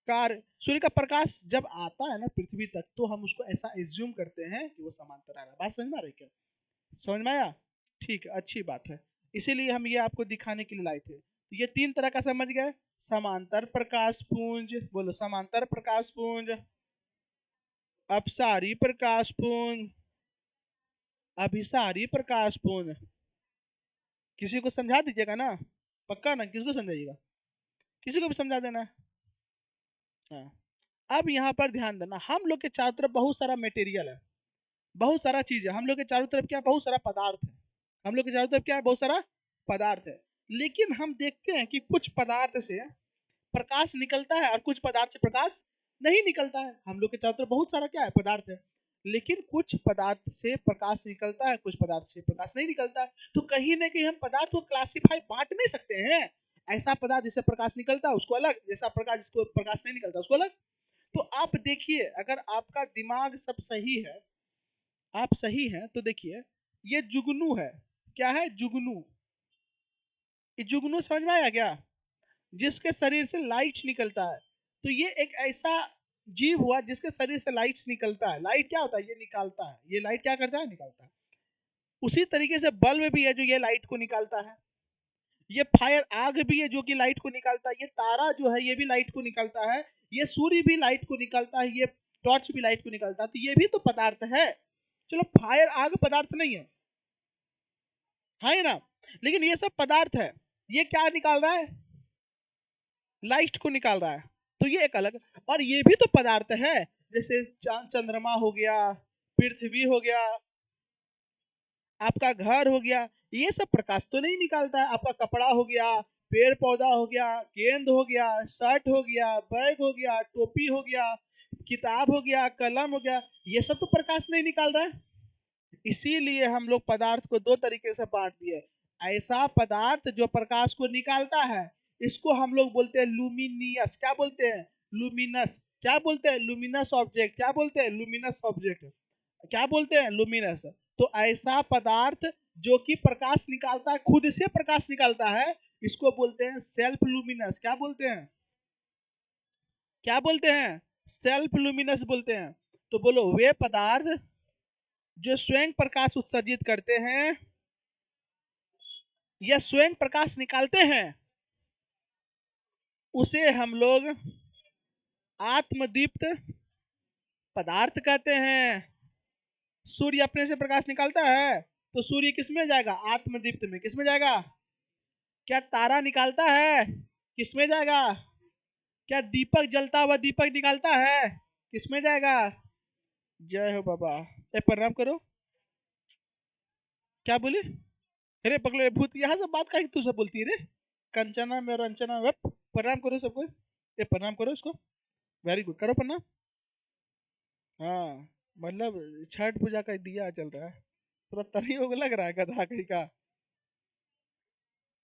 कार्य, सूर्य का प्रकाश जब आता है ना पृथ्वी तक तो हम उसको ऐसा एज्यूम करते हैं कि वो समांतर आ रहा है। बात समझ में आ रही है क्या? समझ में आया? ठीक है, अच्छी बात है। इसीलिए हम ये आपको दिखाने के लिए लाए थे। तो ये तीन तरह का समझ गए। समांतर प्रकाश पुंज, बोलो समांतर प्रकाश पुंज, अपसारी प्रकाश पुंज, अभिसारी प्रकाश पुंज। किसी को समझा दीजिएगा ना, पक्का ना, किसको समझाइएगा, किसी को भी समझा देना। हाँ। अब यहाँ पर ध्यान देना, हम लोग के चारों तरफ बहुत सारा मटेरियल है, बहुत सारा चीज है। हम लोग के चारों तरफ क्या, बहुत सारा पदार्थ है। हम लोग के चारों तरफ क्या है, बहुत सारा पदार्थ है। लेकिन हम देखते हैं कि कुछ पदार्थ से प्रकाश निकलता है और कुछ पदार्थ से प्रकाश नहीं निकलता है। हम लोग के चारों तरफ बहुत सारा क्या है, पदार्थ है, लेकिन कुछ पदार्थ से प्रकाश निकलता है, कुछ पदार्थ से प्रकाश नहीं निकलता है। तो कहीं ना कहीं हम पदार्थ को क्लासिफाई बांट नहीं सकते हैं। ऐसा पदार्थ जिससे प्रकाश निकलता है उसको अलग, जैसा प्रकाश जिसको प्रकाश नहीं निकलता उसको अलग। तो आप देखिए, अगर आपका दिमाग सब सही है, आप सही हैं, तो देखिए ये जुगनू है। क्या है, जुगनू। ये जुगनू समझ में आया क्या, जिसके शरीर से लाइट निकलता है। तो ये एक ऐसा जीव हुआ जिसके शरीर से लाइट निकलता है। लाइट क्या होता है, ये निकालता है। ये लाइट क्या करता है, निकालता है। उसी तरीके से बल्ब भी है जो ये लाइट को निकालता है। ये फायर आग भी है जो कि लाइट को निकालता है। ये तारा जो है ये भी लाइट को निकालता है। ये सूर्य भी लाइट को निकालता है। ये टॉर्च भी लाइट को निकालता है। तो ये भी तो पदार्थ है। चलो फायर आग पदार्थ नहीं है ना, लेकिन ये सब पदार्थ है। ये क्या निकाल रहा है, लाइट को निकाल रहा है। तो ये एक अलग, और ये भी तो पदार्थ है। जैसे चांद चंद्रमा हो गया, पृथ्वी हो गया, आपका घर हो गया, ये सब प्रकाश तो नहीं निकालता है। आपका कपड़ा हो गया, पेड़ पौधा हो गया, गेंद हो गया, शर्ट हो गया, बैग हो गया, टोपी हो गया, किताब हो गया, कलम हो गया, ये सब तो प्रकाश नहीं निकाल रहा है। इसीलिए हम लोग पदार्थ को दो तरीके से बांट दिए। ऐसा पदार्थ जो प्रकाश को निकालता है, इसको हम लोग बोलते हैं लुमिनियस। क्या बोलते हैं, लुमिनस। क्या बोलते हैं, लुमिनस ऑब्जेक्ट। क्या बोलते हैं, लुमिनस ऑब्जेक्ट। क्या बोलते हैं, लुमिनस। तो ऐसा पदार्थ जो कि प्रकाश निकालता है, खुद से प्रकाश निकालता है, इसको बोलते हैं सेल्फ लुमिनस। क्या बोलते हैं, क्या बोलते हैं, सेल्फ लुमिनस बोलते हैं। तो बोलो, वे पदार्थ जो स्वयं प्रकाश उत्सर्जित करते हैं या स्वयं प्रकाश निकालते हैं, उसे हम लोग आत्मदीप्त पदार्थ कहते हैं। सूर्य अपने से प्रकाश निकालता है, तो सूर्य किस में जाएगा, आत्मदीप्त में। किस में जाएगा, क्या तारा निकालता है, किस में जाएगा, क्या दीपक जलता हुआ दीपक निकालता है, किस में जाएगा। जय हो बाबा, ए प्रणाम करो। क्या बोले, अरे पगले भूत, यहाँ से बात का तू सब बोलती है रे। कंचना में रंचना में, प्रणाम करो सबको, ये प्रणाम करो इसको। वेरी गुड, करो प्रणाम। हाँ, मतलब छठ पूजा का दिया चल रहा है, थोड़ा तभी को लग रहा है गधा कहीं का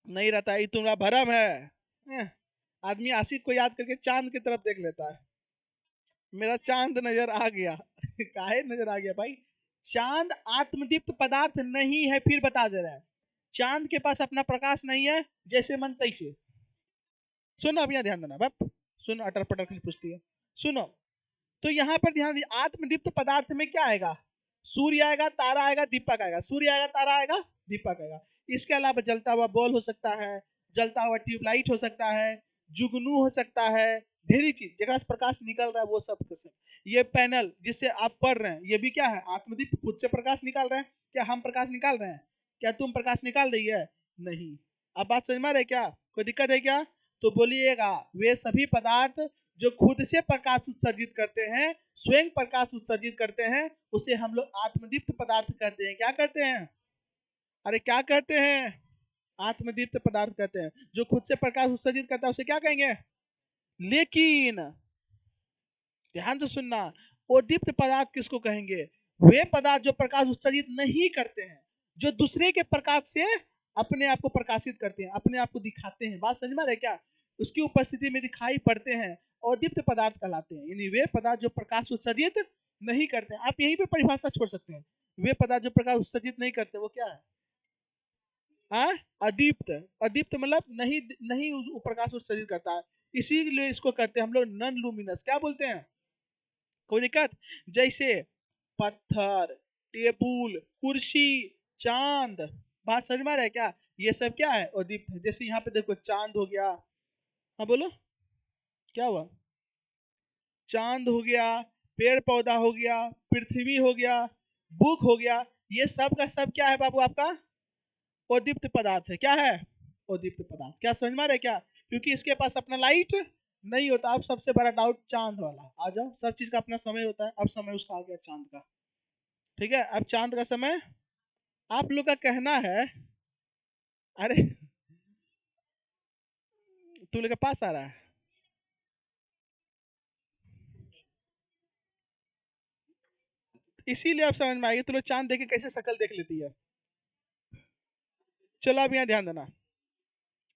नहीं रहता है, ये तुम्हारा भरम है। एह, आदमी आशिक को याद करके चांद की तरफ देख लेता है। मेरा चांद नजर आ गया काहे नजर आ गया भाई, चांद आत्मदीप्त पदार्थ नहीं है, फिर बता दे रहा है। चांद के पास अपना प्रकाश नहीं है, जैसे मन तैसे। सुनो, अब यहाँ ध्यान देना बाप, सुनो, अटर पटर कुछ पूछती है, सुनो। तो यहाँ पर ध्यान दीजिए, आत्मदीप्त पदार्थ में क्या आएगा, सूर्य आएगा, तारा आएगा, दीपक आएगा। सूर्य आएगा, तारा आएगा, दीपक आएगा। इसके अलावा जलता हुआ बॉल हो सकता है, जलता हुआ ट्यूबलाइट हो सकता है, जुगनू हो सकता है, ढेरी चीज जगह से प्रकाश निकल रहा है, वो सब कुछ। ये पैनल जिससे आप पढ़ रहे हैं, ये भी क्या है, आत्मदीप्त, खुद से प्रकाश निकाल रहे हैं। क्या हम प्रकाश निकाल रहे हैं, क्या तुम प्रकाश निकाल रही है, नहीं। अब बात समझ में आ रही है क्या, कोई दिक्कत है क्या। तो बोलिएगा, वे सभी पदार्थ जो खुद से प्रकाश उत्सर्जित करते हैं, स्वयं प्रकाश उत्सर्जित करते हैं, उसे हम लोग आत्मदीप्त पदार्थ कहते हैं। क्या कहते हैं, अरे क्या कहते हैं, आत्मदीप्त पदार्थ कहते हैं। जो खुद से प्रकाश उत्सर्जित करता है उसे क्या कहेंगे। लेकिन ध्यान से सुनना, उद्दीप्त पदार्थ किसको कहेंगे, वे पदार्थ जो प्रकाश उत्सर्जित नहीं करते हैं, जो दूसरे के प्रकाश से अपने आप को प्रकाशित करते हैं, अपने आप को दिखाते हैं। बात समझ में आ रहा है क्या, उसकी उपस्थिति में दिखाई पड़ते हैं, अदीप्त पदार्थ कहलाते हैं। यानी वे पदार्थ जो प्रकाश उत्सर्जित नहीं करते हैं। आप यहीं पे परिभाषा छोड़ सकते हैं, वे पदार्थ जो प्रकाश उत्सर्जित नहीं करते वो क्या है, हाँ, अदीप्त। अदीप्त मतलब नहीं, नहीं प्रकाश उत्सर्जित करता है, इसीलिए इसको कहते हैं हम लोग नॉन लूमिनस। क्या बोलते हैं, कोई दिक्कत, जैसे पत्थर, टेबुल, कुर्सी, चांद। बात समझ में आ रहा है क्या, ये सब क्या है? उद्दीप्त है। जैसे यहाँ पे देखो चांद हो गया, हाँ बोलो क्या हुआ? चांद हो गया, पेड़ पौधा हो गया, पृथ्वी हो गया, बुक हो गया, ये सब का सब क्या है बाबू? आपका उद्दीप्त पदार्थ है। क्या है? उद्दीप्त पदार्थ। क्या समझ में आ रहा है क्या? क्योंकि इसके पास अपना लाइट नहीं होता। अब सबसे बड़ा डाउट चांद वाला आ जाओ। सब चीज का अपना समय होता है, अब समय उसका आ गया चांद का। ठीक है, अब चांद का समय आप लोग का कहना है, अरे तू लोग के पास आ रहा है, इसीलिए अब समझ में आएगी। तू लोग चांद देख के कैसे शक्ल देख लेती है। चलो अब यहाँ ध्यान देना।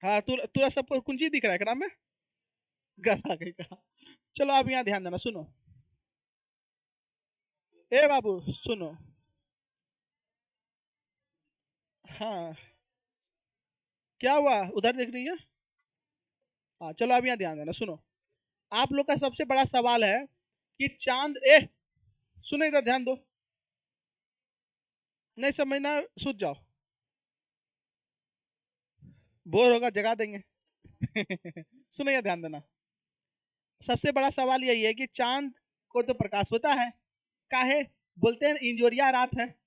हाँ, तू तुरा सबको कुंजी दिख रहा है क्या में? गधा कहीं का। चलो अब यहाँ ध्यान देना, सुनो। ए बाबू सुनो। हाँ, क्या हुआ? उधर देख रही है? हाँ चलो अब यहाँ ध्यान देना, सुनो। आप लोग का सबसे बड़ा सवाल है कि चांद, सुनो इधर ध्यान दो। नहीं समझना, सूझ जाओ। बोर होगा जगा देंगे। सुनो ये ध्यान देना। सबसे बड़ा सवाल यही है कि चांद को तो प्रकाश होता है, काहे बोलते हैं इंजोरिया रात है।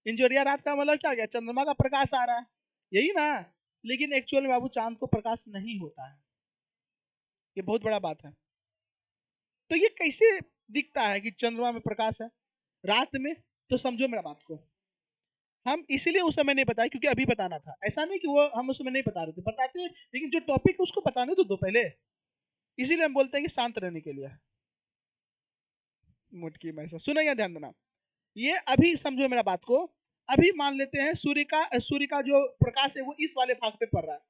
इंजोरिया रात का मतलब क्या हो गया? चंद्रमा का प्रकाश आ रहा है, यही ना। लेकिन एक्चुअल में बाबू चांद को प्रकाश नहीं होता है, ये बहुत बड़ा बात है। तो ये कैसे दिखता है कि चंद्रमा में प्रकाश है रात में? तो समझो मेरा बात को। हम इसीलिए उस समय नहीं बताए क्योंकि अभी बताना था। ऐसा नहीं कि वो हम उस समय नहीं बता रहे थे, बताते, लेकिन जो टॉपिक है उसको बताने तो दो पहले। इसीलिए हम बोलते हैं कि शांत रहने के लिए। मुटकी में ऐसा सुना, या ध्यान देना। ये अभी समझो मेरा बात को। अभी मान लेते हैं सूर्य का जो प्रकाश है वो इस वाले भाग पे पड़ रहा है।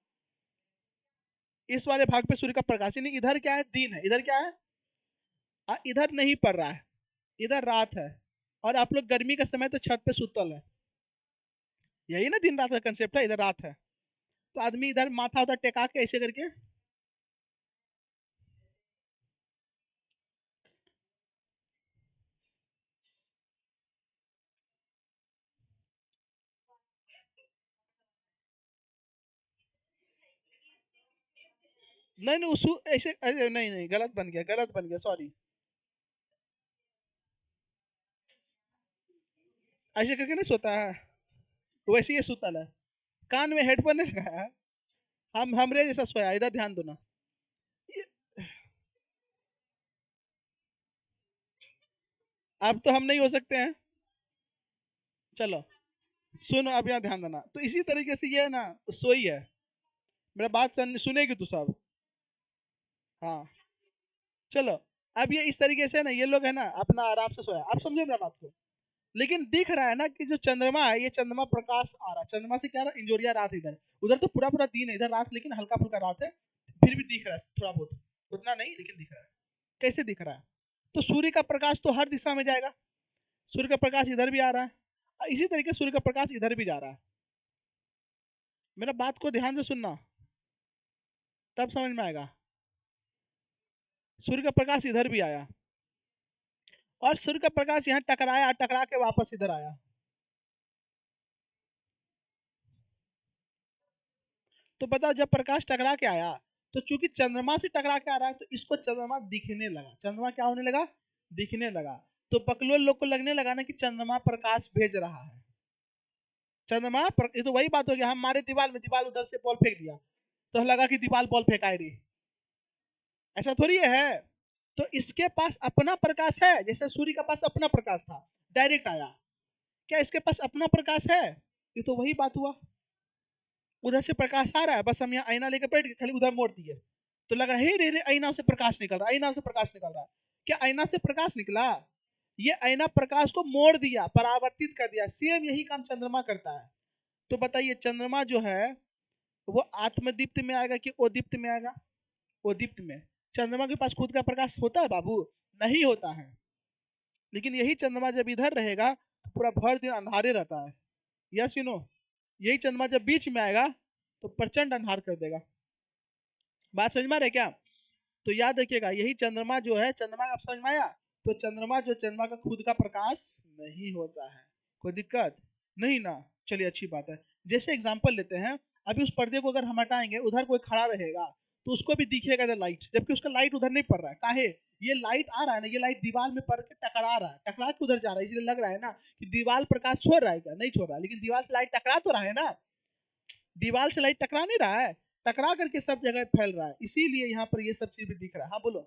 इस वाले भाग पे सूर्य का प्रकाश, यानी इधर क्या है? दिन है। इधर क्या है? इधर नहीं पड़ रहा है, इधर रात है। और आप लोग गर्मी का समय तो छत पे सुतल है, यही ना दिन रात का कंसेप्ट है। इधर रात है तो आदमी इधर माथा उधर टेका के ऐसे करके। नहीं नहीं ऐसे, अरे नहीं नहीं, गलत बन गया, गलत बन गया, सॉरी। ऐसे करके नहीं सोता है, वैसे ही सुतल है। कान में हेडफोन नहीं लगाया है। हम हमरे जैसा सोया, इधर ध्यान दो ना। ये- अब तो हम नहीं हो सकते हैं। चलो सुनो अब यहाँ ध्यान देना। तो इसी तरीके से ये है ना, सोई है। मेरा बात सुनेगी तू सब? हाँ चलो। अब ये इस तरीके से है ना, ये लोग है ना अपना आराम से सोया। आप समझो मेरा बात को। लेकिन दिख रहा है ना कि जो चंद्रमा है, ये चंद्रमा प्रकाश आ रहा है। चंद्रमा से क्या रहा? इंजोरिया रात है इधर। उधर तो पूरा पूरा दिन है, इधर रात, लेकिन हल्का फुल्का रात है। फिर भी दिख रहा है थोड़ा बहुत, उतना नहीं लेकिन दिख रहा है। कैसे दिख रहा है? तो सूर्य का प्रकाश तो हर दिशा में जाएगा। सूर्य का प्रकाश इधर भी आ रहा है, और इसी तरीके सूर्य का प्रकाश इधर भी जा रहा है। मेरा बात को ध्यान से सुनना, तब समझ में आएगा। सूर्य का प्रकाश इधर भी आया, और सूर्य का प्रकाश यहाँ टकराया, टकरा के वापस इधर आया। तो बताओ, जब प्रकाश टकरा के आया, तो चूंकि चंद्रमा से टकरा के आ रहा है, तो इसको चंद्रमा दिखने लगा। चंद्रमा क्या होने लगा? दिखने लगा। तो बकलोल लोग को लगने लगा ना कि चंद्रमा प्रकाश भेज रहा है। ये तो वही बात हो गया, हम मारे दीवार में, दीवार उधर से बॉल फेंक दिया, तो लगा कि दीवार बॉल फेंकाई रही। ऐसा थोड़ी है। तो इसके पास अपना प्रकाश है, जैसे सूर्य के पास अपना प्रकाश था, डायरेक्ट आया। क्या इसके पास अपना प्रकाश है? ये तो वही बात हुआ। उधर से प्रकाश आ रहा है, बस हम यहाँ आईना लेकर बैठ गए, खाली उधर मोड़ दिए, तो लग रहा है रे रे आईना से प्रकाश निकल रहा है, आईना से प्रकाश निकल रहा है। क्या आईना से प्रकाश निकला? ये आईना प्रकाश को मोड़ दिया, परावर्तित कर दिया। सेम यही काम चंद्रमा करता है। तो बताइए, चंद्रमा जो है वो आत्मदीप्त में आएगा कि ओदीप्त में आएगा? ओदीप्त में। चंद्रमा के पास खुद का प्रकाश होता है बाबू? नहीं होता है। लेकिन यही चंद्रमा जब इधर रहेगा तो पूरा भर दिन अंधारे रहता है। Yes you know. यही चंद्रमा जब बीच में आएगा तो प्रचंड अंधार कर देगा। बात समझ में आ रहा है क्या? तो याद रखिएगा, यही चंद्रमा जो है, चंद्रमा आप समझ में आया? तो चंद्रमा का खुद का प्रकाश नहीं होता है। कोई दिक्कत नहीं ना? चलिए अच्छी बात है। जैसे एग्जांपल लेते हैं, अभी उस पर्दे को अगर हम हटाएंगे, उधर कोई खड़ा रहेगा तो उसको भी दिखेगा इधर लाइट, जबकि उसका लाइट उधर नहीं पड़ रहा है। काहे? ये लाइट आ रहा है ना, ये लाइट दीवार में पड़ के टकरा रहा है, टकरा के उधर जा रहा है, इसलिए लग रहा है ना कि दीवार प्रकाश छोड़ रहा है, क्या नहीं छोड़ रहा है, लेकिन दीवार से लाइट टकरा तो रहा है ना, दीवार से लाइट टकरा नहीं रहा है, टकरा करके सब जगह फैल रहा है, इसीलिए यहाँ पर ये सब चीज भी दिख रहा है। हाँ बोलो,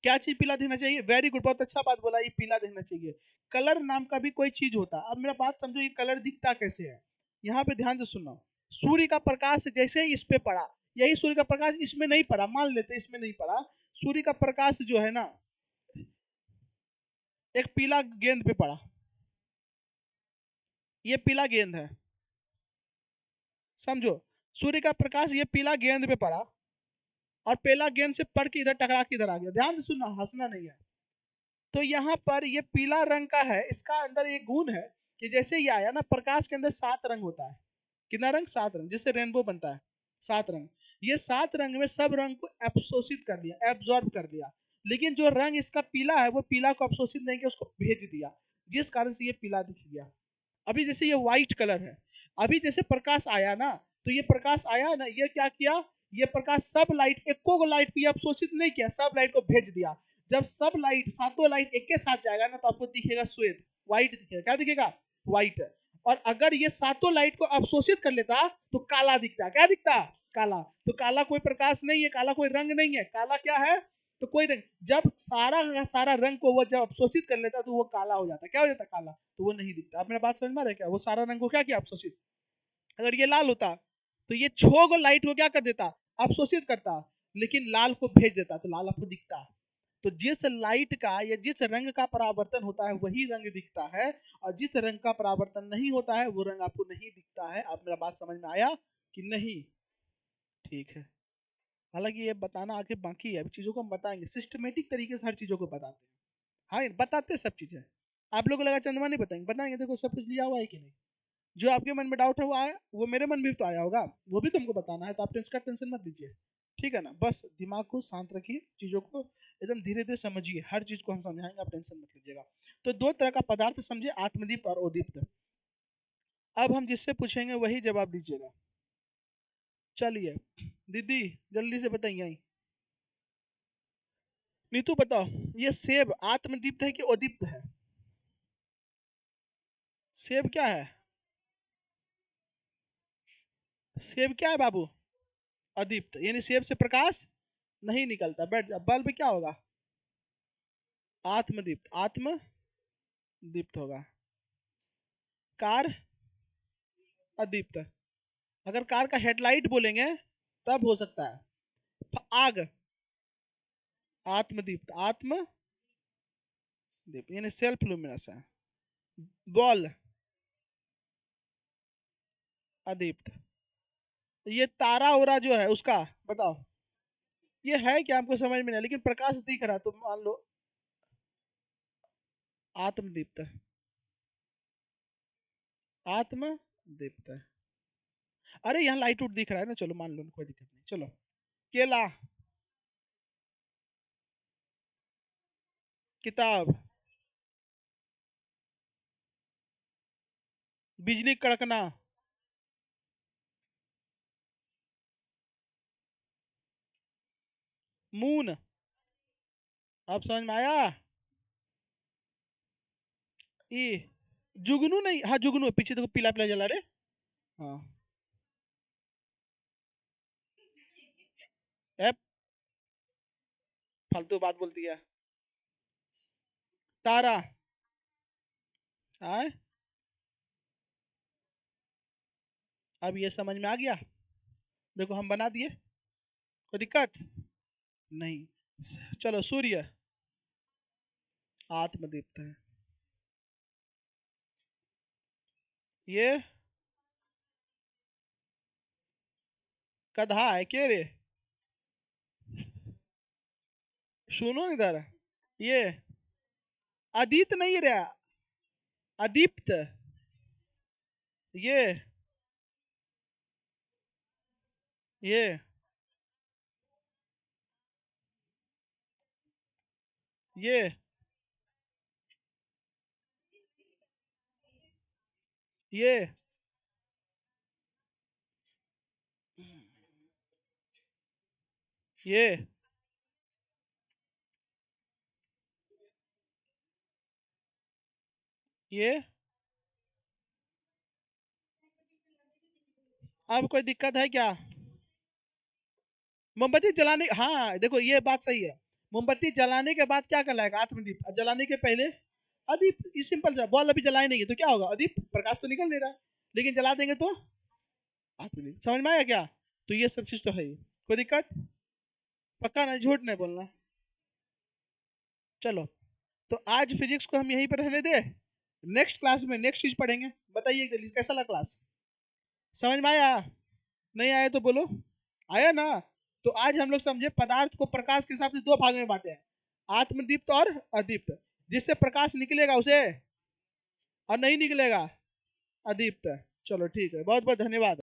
क्या चीज पीला दिखना चाहिए? वेरी गुड, बहुत अच्छा बात बोला, ये पीला दिखना चाहिए। कलर नाम का भी कोई चीज होता है। अब मेरा बात समझो, ये कलर दिखता कैसे है, यहाँ पे ध्यान से सुनना। सूर्य का प्रकाश जैसे ही इस पे पड़ा, यही सूर्य का प्रकाश इसमें नहीं पड़ा, मान लेते इसमें नहीं पड़ा, सूर्य का प्रकाश जो है ना एक पीला गेंद पे पड़ा, ये पीला गेंद है, समझो, सूर्य का प्रकाश ये पीला गेंद पे पड़ा, और पीला गेंद से पड़ के इधर टकरा के इधर आ गया। ध्यान से सुनना, हंसना नहीं है। तो यहाँ पर ये पीला रंग का है, इसका अंदर एक गुण है कि जैसे ये आया ना, प्रकाश के अंदर 7 रंग होता है। कितना रंग? 7 रंग, जिससे रेनबो बनता है। 7 रंग, ये 7 रंग में सब रंग को एब्सोसित कर दिया, एब्जॉर्ब कर दिया, लेकिन जो रंग इसका पीला है वो पीला को एब्सोसित नहीं किया, उसको भेज दिया, जिस कारण से ये पीला दिख गया। अभी जैसे ये व्हाइट कलर है, अभी जैसे प्रकाश आया ना, तो ये प्रकाश आया ना, ये क्या किया, ये प्रकाश सब लाइट, एको को लाइट को अवशोषित नहीं किया, सब लाइट को भेज दिया। जब सब लाइट, सातों लाइट एक के साथ जाएगा ना, तो आपको दिखेगा श्वेत, व्हाइट दिखेगा। क्या दिखेगा? व्हाइट। और अगर ये सातों लाइट को अवशोषित कर लेता तो काला दिखता। क्या दिखता? काला। तो काला कोई प्रकाश नहीं है, काला कोई रंग नहीं है, काला क्या है? तो कोई रंग। जब सारा का सारा रंग को वो जब अवशोषित कर लेता तो वो काला हो जाता। क्या हो जाता? काला। तो वो नहीं दिखता। आप मेरा बात समझ में आ रहा है क्या? वो सारा रंग को क्या किया? अवशोषित। अगर ये लाल होता तो ये छो को लाइट को क्या कर देता? अवशोषित करता। लेकिन लाल को भेज देता, तो लाल आपको दिखता। तो जिस लाइट का या जिस रंग का परावर्तन होता है वही रंग दिखता है, और जिस रंग का परावर्तन नहीं होता है वो रंग आपको नहीं दिखता है। आप मेरा बात समझ में आया कि नहीं? ठीक है। हालांकि ये बताना आगे बाकी है, अभी चीजों को हम बताएंगे, सिस्टमेटिक तरीके से हर चीजों को बताते हैं। हाँ, बताते हैं सब चीजें। आप लोगों को लगा चंद्रमा नहीं बताएंगे, बताएंगे, देखो सब कुछ लिया हुआ है कि नहीं। जो आपके मन में डाउट है वो आया, वो मेरे मन में भी तो आया होगा, वो भी तुमको बताना है, तो आप इसका टेंशन मत लीजिए। ठीक है ना? बस दिमाग को शांत रखिए, चीजों को एकदम धीरे धीरे समझिए, हर चीज को हम समझाएंगे, आप टेंशन मत लीजिएगा। तो दो तरह का पदार्थ समझिए, आत्मदीप्त और उदीप्त। अब हम जिससे पूछेंगे वही जवाब दीजिएगा। चलिए दीदी, जल्दी से बताइए आई। नीतू बताओ, ये सेब आत्मदीप्त है कि उदीप्त है? सेब क्या है? सेब क्या है बाबू? अदीप्त, यानी सेब से प्रकाश नहीं निकलता। बैठ जा। बल्ब क्या होगा? आत्मदीप्त, आत्मदीप्त होगा। कार अदीप्त। अगर कार का हेडलाइट बोलेंगे तब हो सकता है। आग आत्मदीप्त, आत्मदीप्त यानी सेल्फ लुमिनस है। बॉल अदीप्त। ये तारा ओरा जो है उसका बताओ, ये है क्या? हमको समझ में नहीं, लेकिन प्रकाश दिख रहा है तो मान लो आत्मदीप्त, आत्मदीप्त। अरे यहाँ लाइट उठ दिख रहा है ना, चलो मान लो, कोई दिक्कत नहीं, चलो। केला, किताब, बिजली कड़कना, मून। अब समझ में आया? ई जुगनू नहीं, हाँ जुगनू, पीछे देखो पीला पीला जला रे। हाँ। ए, फालतू बात बोलती है। तारा। आए, अब ये समझ में आ गया? देखो हम बना दिए, कोई दिक्कत नहीं। चलो, सूर्य आत्मदीप्त है। ये गधा है के रे? सुनो इधर, ये अदित नहीं रहा, अदीप्त। ये ये ये ये ये ये अब कोई दिक्कत है क्या? मोमबत्ती जलाने, हाँ देखो ये बात सही है। मोमबत्ती जलाने के बाद क्या कहलाएगा? आत्मदीप। और जलाने के पहले अदीप। ये सिंपल सा, बॉल अभी जलाए नहीं है तो क्या होगा? अदीप, प्रकाश तो निकल नहीं रहा है। लेकिन जला देंगे तो आत्मदीप। समझ में आया क्या? तो ये सब चीज तो है ही। कोई दिक्कत? पक्का ना, झूठ नहीं बोलना। चलो, तो आज फिजिक्स को हम यहीं पर रहने दे। नेक्स्ट क्लास में नेक्स्ट चीज पढ़ेंगे। बताइए जल्दी, कैसा लगा क्लास? समझ में आया? नहीं आया तो बोलो। आया ना? तो आज हम लोग समझे पदार्थ को प्रकाश के हिसाब से दो भाग में बांटे हैं, आत्मदीप्त और अदीप्त। जिससे प्रकाश निकलेगा उसे, और नहीं निकलेगा अदीप्त। चलो ठीक है, बहुत बहुत धन्यवाद।